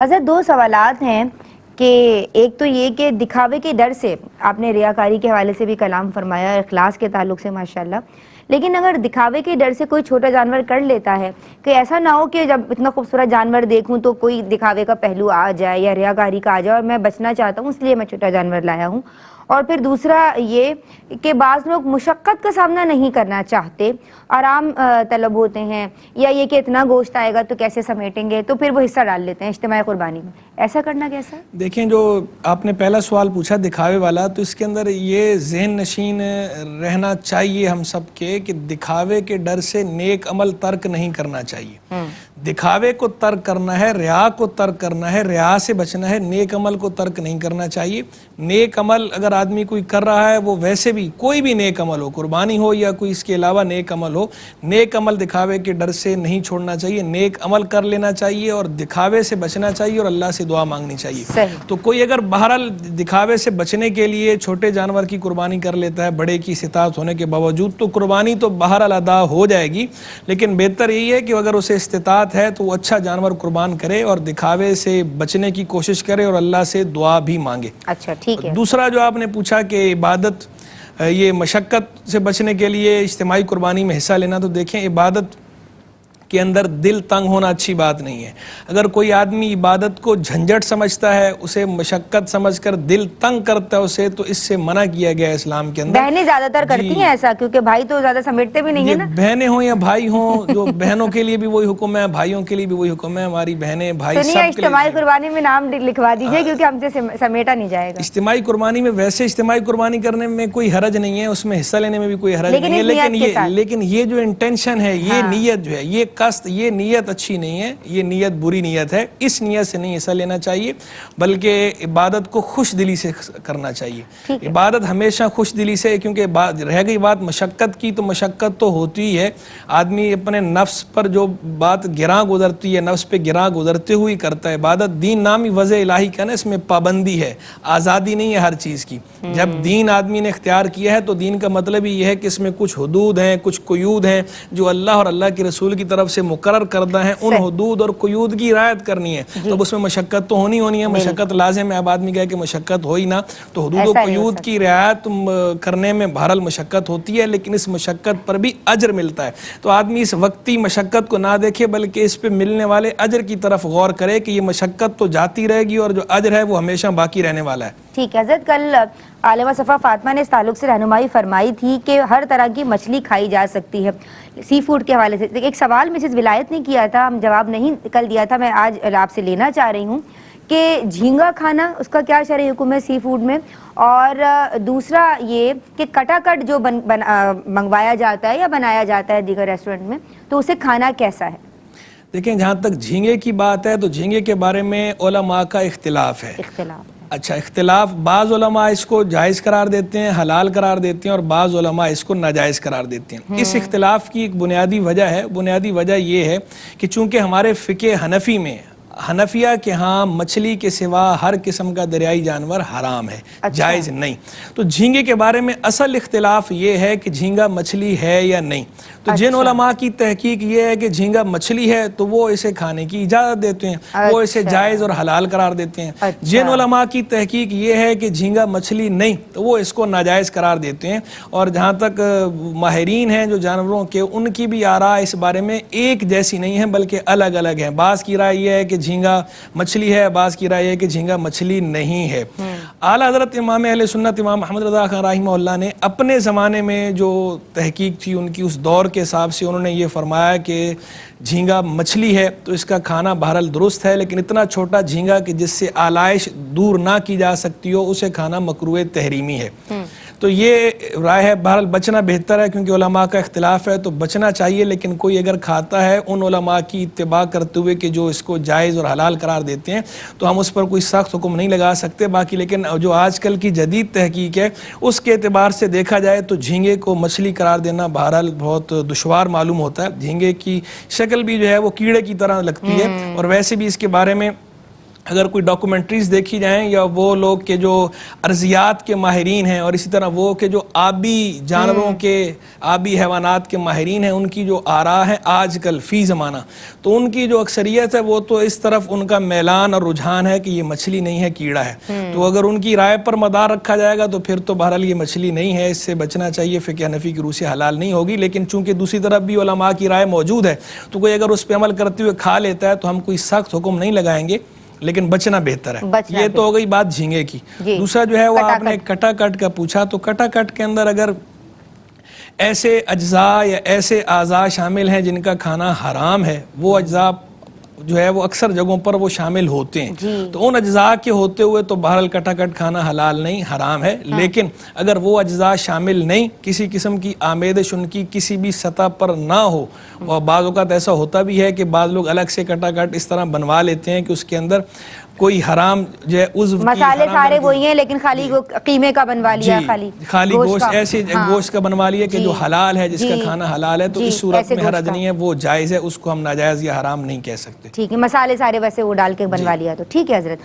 حضرت دو سوالات ہیں کہ ایک تو یہ کہ دکھاوے کے ڈر سے آپ نے ریاکاری کے حوالے سے بھی کلام فرمایا، اخلاص کے تعلق سے ماشاءاللہ، لیکن اگر دکھاوے کے ڈر سے کوئی چھوٹا جانور کر لیتا ہے کہ ایسا نہ ہو کہ جب اتنا خوبصورت جانور دیکھوں تو کوئی دکھاوے کا پہلو آ جائے یا ریاکاری کا آ جائے اور میں بچنا چاہتا ہوں اس لیے میں چھوٹا جانور لایا ہوں. اور پھر دوسرا یہ کہ بعض لوگ مشقت کا سامنا نہیں کرنا چاہتے، آرام طلب ہوتے ہیں، یا یہ کہ اتنا گوشت آئے گا تو کیسے سمیٹیں گے، تو پھر وہ حصہ ڈال لیتے ہیں اجتماعی قربانی میں. ایسا کرنا کیسا؟ دیکھیں، جو آپ نے پہلا سوال پوچھا دکھاوے والا، تو اس کے اندر یہ ذہن نشین رہنا چاہیے ہم سب کے کہ دکھاوے کے ڈر سے نیک عمل ترک نہیں کرنا چاہیے. دکھاوے کو ترک کرنا ہے، ریا کو ترک کرنا ہے، ریا سے بچنا ہے، نیک عمل کو ترک نہیں کرنا چاہیے. نیک عمل اگر آدمی کوئی کر رہا ہے، وہ ویسے بھی کوئی بھی نیک عمل ہو، قربانی ہو یا کوئی اس کے علاوہ نیک عمل ہو، نیک عمل دکھاوے کے ڈر سے نہیں چھوڑنا چاہیے. نیک عمل کر لینا چاہیے اور دکھاوے سے بچنا چاہیے اور اللہ سے دعا مانگنی چاہیے. تو کوئی اگر بہرحال دکھاوے سے بچنے کے لیے چھوٹے جانور کی قربانی کر لیتا ہے بڑے کی استطاعت ہونے کے باوجود، تو قربانی تو بہرحال ادا ہو جائے گی، لیکن بہتر یہی ہے کہ اگر اسے استطاعت ہے تو وہ اچھا جانور قربان کرے اور دکھاوے سے بچنے کی کوشش کرے اور اللہ سے دعا بھی مانگے. اچھا ٹھیک ہے. دوسرا جو آپ نے پوچھا کہ عبادت، یہ مشقت سے بچنے کے لیے اجتماعی قربانی میں حصہ لینا، تو دیکھیں عبادت کے اندر دل تنگ ہونا اچھی بات نہیں ہے. اگر کوئی آدمی عبادت کو جھنجھٹ سمجھتا ہے، اسے مشقت سمجھ کر دل تنگ کرتا ہے اسے، تو اس سے منع کیا گیا ہے اسلام کے اندر. بہنیں زیادہ تر کرتی ہیں ایسا، کیونکہ بھائی تو زیادہ سمیٹتے بھی نہیں ہیں نا. بہنیں ہوں یا بھائی ہوں، جو بہنوں کے لیے بھی وہی حکم ہے، بھائیوں کے لیے بھی وہی حکم ہے. ہماری بہنیں بھائی سب کے لیے اجتماعی قربانی میں نام لکھوا دیجئے، کیونکہ ہم سے سمیٹا نہیں جائے گا. اجتماعی قربانی میں ویسے اجتماعی قربانی کرنے میں کوئی حرج نہیں ہے، اس میں حصہ لینے میں بھی کوئی حرج نہیں ہے، لیکن یہ جو انٹینشن ہے، یہ نیت جو ہے، یہ قصد، یہ نیت اچھی نہیں ہے، یہ نیت بری نیت ہے. اس نیت سے نہیں حصہ لینا چاہیے، بلکہ عبادت کو خوش دلی سے کرنا چاہیے. عبادت ہمیشہ خوش دلی سے، کیونکہ رہ گئی بات مشقت کی، تو مشقت تو ہوتی ہی ہے. آدمی اپنے نفس پر جو بات گراں گزرتی ہے، نفس پہ گراں گزرتے ہوئی کرتا ہے. عبادت دین نامی وضع الہی کا نا، اس میں پابندی ہے، آزادی نہیں ہے ہر چیز کی. جب دین آدمی نے اختیار کیا ہے تو دین کا مطلب ہی یہ ہے کہ اس میں کچھ حدود ہیں، کچھ قیود ہیں جو اللہ اور اللہ کے رسول کی طرف سے مقرر کردہ ہیں. ان حدود اور قیود کی رعایت کرنی ہے. تو اس میں مشقت تو ہونی ہے، مشقت لازم ہے. اب آدمی کہے کہ مشقت ہو ہی نہ، تو حدود و قیود کی رعایت کرنے میں بہرحال مشقت ہوتی ہے، لیکن اس مشقت پر بھی اجر ملتا ہے. تو آدمی اس وقتی مشقت کو نہ دیکھے، بلکہ اس پہ ملنے والے اجر کی طرف غور کرے کہ یہ مشقت تو جاتی رہے گی اور جو اجر ہے وہ ہمیشہ باقی رہنے والا ہے. ٹھیک ہے. حضرت کل عالمہ صفا فاطمہ نے اس تعلق سے رہنمائی فرمائی تھی کہ ہر طرح کی مچھلی کھائی جا سکتی ہے سی فوڈ کے حوالے سے. ایک سوال مسز ولایت نے کیا تھا، ہم جواب نہیں کل دیا تھا، میں آج آپ سے لینا چاہ رہی ہوں کہ جھینگا کھانا اس کا کیا شرعی حکم ہے سی فوڈ میں، اور دوسرا یہ کہ کٹا کٹ جو منگوایا جاتا ہے یا بنایا جاتا ہے دیگر ریسٹورنٹ میں، تو اسے کھانا کیسا ہے؟ دیکھیں، جہاں تک جھینگے کی بات ہے تو جھینگے کے بارے میں علماء کا اختلاف ہے. اچھا، اختلاف، بعض علماء اس کو جائز قرار دیتے ہیں، حلال قرار دیتے ہیں، اور بعض علماء اس کو ناجائز قرار دیتے ہیں. اس اختلاف کی ایک بنیادی وجہ ہے، بنیادی وجہ یہ ہے کہ چونکہ ہمارے فقہ حنفی میں، حنفیہ کے ہاں مچھلی کے سوا ہر قسم کا دریائی جانور حرام ہے، جائز نہیں. تو جھینگے کے بارے میں اصل اختلاف یہ ہے کہ جھینگا مچھلی ہے یا نہیں. تو جن علماء کی تحقیق یہ ہے کہ جھینگا مچھلی ہے تو وہ اسے کھانے کی اجازت دیتے ہیں، وہ اسے جائز اور حلال قرار دیتے ہیں. جن علماء کی تحقیق یہ ہے کہ جھینگا مچھلی نہیں تو وہ اس کو ناجائز قرار دیتے ہیں. اور جہاں تک ماہرین ہیں جو جانوروں کے، ان کی بھی آراء اس بارے میں ایک جیسی نہیں ہے، بلکہ الگ الگ ہیں. بعض کی رائے یہ ہے کہ جھینگا مچھلی ہے، بعض کی رائے ہے کہ جھینگا مچھلی نہیں ہے. اعلیٰ حضرت امام اہل سنت امام محمد رضا خان رحمہ اللہ نے اپنے زمانے میں جو تحقیق تھی ان کی، اس دور کے حساب سے انہوں نے یہ فرمایا کہ جھینگا مچھلی ہے تو اس کا کھانا بہرحال درست ہے، لیکن اتنا چھوٹا جھینگا کہ جس سے آلائش دور نہ کی جا سکتی ہو، اسے کھانا مکروہ تحریمی ہے. تو یہ رائے ہے، بہرحال بچنا بہتر ہے، کیونکہ علماء کا اختلاف ہے تو بچنا چاہیے. لیکن کوئی اگر کھاتا ہے ان علماء کی اتباع کرتے ہوئے کہ جو اس کو جائز اور حلال قرار دیتے ہیں، تو ہم اس پر کوئی سخت حکم نہیں لگا سکتے. باقی لیکن جو آج کل کی جدید تحقیق ہے اس کے اعتبار سے دیکھا جائے تو جھینگے کو مچھلی قرار دینا بہرحال بہت دشوار معلوم ہوتا ہے. جھینگے کی شکل بھی جو ہے وہ کیڑے کی طرح لگتی ہے، اور ویسے بھی اس کے بارے میں اگر کوئی ڈاکومنٹریز دیکھی جائیں یا وہ لوگ کے جو ارضیات کے ماہرین ہیں اور اسی طرح وہ کہ جو آبی جانوروں کے آبی حیوانات کے ماہرین ہیں ان کی جو آراء ہیں آج کل فی زمانہ، تو ان کی جو اکثریت ہے وہ تو اس طرف ان کا میلان اور رجحان ہے کہ یہ مچھلی نہیں ہے، کیڑا ہے۔ تو اگر ان کی رائے پر مدار رکھا جائے گا تو پھر تو بہرحال یہ مچھلی نہیں ہے، اس سے بچنا چاہیے، فقہ حنفی کی روح سے حلال نہیں ہوگی۔ لیکن چونکہ دوسری طرف بھی علماء کی رائے موجود ہے تو کوئی اگر اس پہ عمل کرتے ہوئے کھا لیتا ہے تو ہم کوئی سخت حکم نہیں لگائیں گے، لیکن بچنا بہتر ہے۔ یہ تو ہو گئی بات جھینگے کی۔ دوسرا جو ہے وہ آپ نے کٹا کٹ کا پوچھا، تو کٹا کٹ کے اندر اگر ایسے اجزاء یا ایسے اعضاء شامل ہیں جن کا کھانا حرام ہے، وہ اجزاء جو ہے وہ اکثر جگہوں پر وہ شامل ہوتے ہیں، تو ان اجزاء کے ہوتے ہوئے تو بہرحال کٹا کٹ کھانا حلال نہیں، حرام ہے۔ لیکن اگر وہ اجزاء شامل نہیں، کسی قسم کی آمیزش ان کی کسی بھی سطح پر نہ ہو، اور بعض اوقات ایسا ہوتا بھی ہے کہ بعض لوگ الگ سے کٹا کٹ اس طرح بنوا لیتے ہیں کہ اس کے اندر کوئی حرام جو ہے عضو کی مسالے سارے وہی ہیں لیکن خالی قیمے کا بنوا لیا، خالی گوشت، ایسے گوشت کا بنوا لیا کہ جو حلال ہے، جس کا کھانا حلال ہے، تو اس صورت میں حرج نہیں ہے، وہ جائز ہے، اس کو ہم ناجائز یا حرام نہیں کہہ سکتے۔ ٹھیک ہے، مسالے سارے ویسے وہ ڈال کے بنوا لیا تو ٹھیک ہے حضرت۔